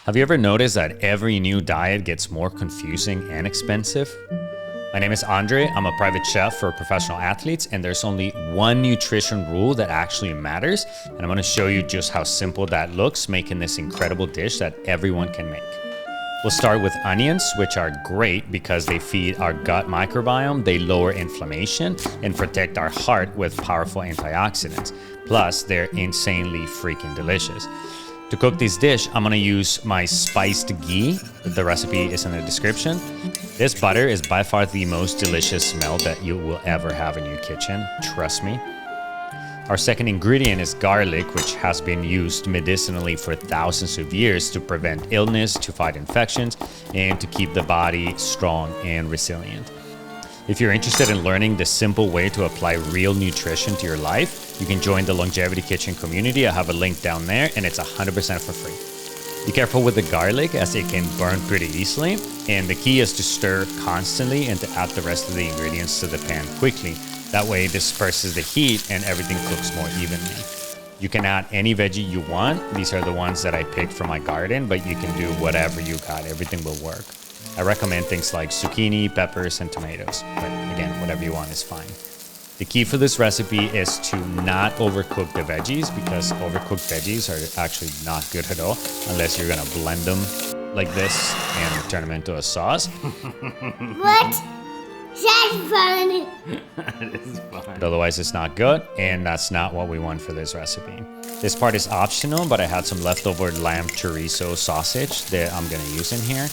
Have you ever noticed that every new diet gets more confusing and expensive? My name is Andre. I'm a private chef for professional athletes, and there's only one nutrition rule that actually matters. And I'm going to show you just how simple that looks, making this incredible dish that everyone can make. We'll start with onions, which are great because they feed our gut microbiome, they lower inflammation, and protect our heart with powerful antioxidants. Plus, they're insanely freaking delicious. To cook this dish, I'm gonna use my spiced ghee. The recipe is in the description. This butter is by far the most delicious smell that you will ever have in your kitchen, trust me. Our second ingredient is garlic, which has been used medicinally for thousands of years to prevent illness, to fight infections, and to keep the body strong and resilient. If you're interested in learning the simple way to apply real nutrition to your life, you can join the Longevity Kitchen community. I have a link down there, and it's 100% for free. Be careful with the garlic as it can burn pretty easily, and the key is to stir constantly and to add the rest of the ingredients to the pan quickly. That way it disperses the heat and everything cooks more evenly. You can add any veggie you want. These are the ones that I picked from my garden, but you can do whatever you got. Everything will work. I recommend things like zucchini, peppers, and tomatoes. But again, whatever you want is fine. The key for this recipe is to not overcook the veggies, because overcooked veggies are actually not good at all unless you're gonna blend them like this and turn them into a sauce. What? That's funny. It is fun. But otherwise it's not good, and that's not what we want for this recipe. This part is optional, but I had some leftover lamb chorizo sausage that I'm gonna use in here.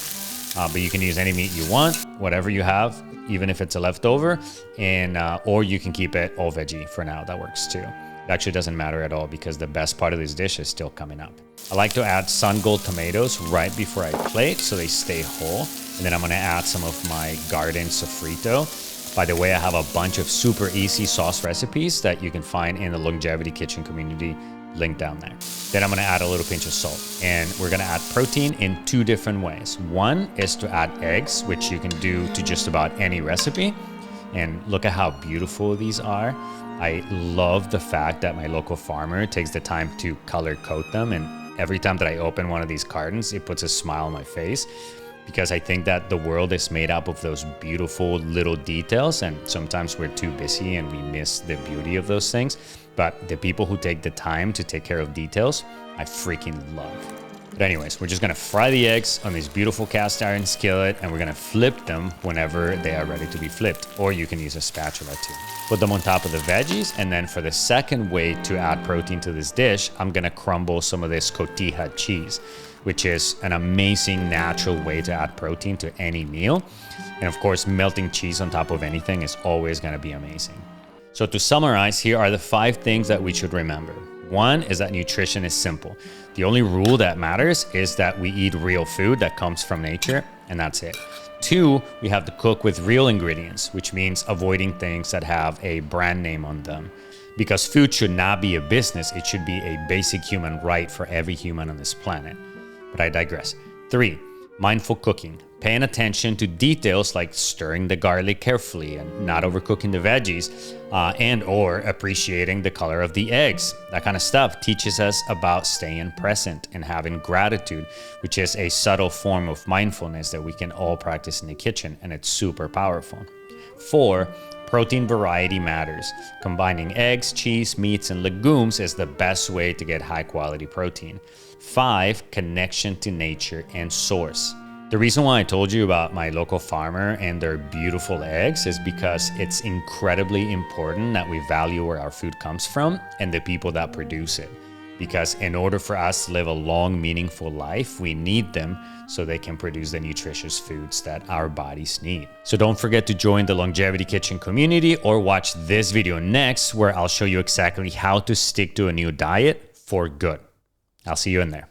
But you can use any meat you want, whatever you have, even if it's a leftover, and or you can keep it all veggie for now. That works too. It actually doesn't matter at all because the best part of this dish is still coming up. I like to add sun gold tomatoes right before I plate so they stay whole. And then I'm gonna add some of my garden sofrito. By the way, I have a bunch of super easy sauce recipes that you can find in the Longevity Kitchen community, link down there. Then I'm gonna add a little pinch of salt, and we're gonna add protein in two different ways. One is to add eggs, which you can do to just about any recipe. And look at how beautiful these are. I love the fact that my local farmer takes the time to color coat them, and every time that I open one of these cartons, it puts a smile on my face, because I think that the world is made up of those beautiful little details, and sometimes we're too busy and we miss the beauty of those things. But the people who take the time to take care of details, I freaking love. But anyways, we're just gonna fry the eggs on this beautiful cast iron skillet, and we're gonna flip them whenever they are ready to be flipped, or you can use a spatula too. Put them on top of the veggies, and then for the second way to add protein to this dish, I'm gonna crumble some of this cotija cheese, which is an amazing natural way to add protein to any meal. And of course, melting cheese on top of anything is always gonna be amazing. So to summarize, here are the 5 things that we should remember. 1 is that nutrition is simple. The only rule that matters is that we eat real food that comes from nature, and that's it. 2, we have to cook with real ingredients, which means avoiding things that have a brand name on them. Because food should not be a business, it should be a basic human right for every human on this planet. But I digress. 3, mindful cooking. Paying attention to details like stirring the garlic carefully and not overcooking the veggies, and or appreciating the color of the eggs. That kind of stuff teaches us about staying present and having gratitude, which is a subtle form of mindfulness that we can all practice in the kitchen, and it's super powerful. 4, protein variety matters. Combining eggs, cheese, meats, and legumes is the best way to get high quality protein. 5, connection to nature and source. The reason why I told you about my local farmer and their beautiful eggs is because it's incredibly important that we value where our food comes from and the people that produce it. Because in order for us to live a long, meaningful life, we need them so they can produce the nutritious foods that our bodies need. So don't forget to join the Longevity Kitchen community, or watch this video next where I'll show you exactly how to stick to a new diet for good. I'll see you in there.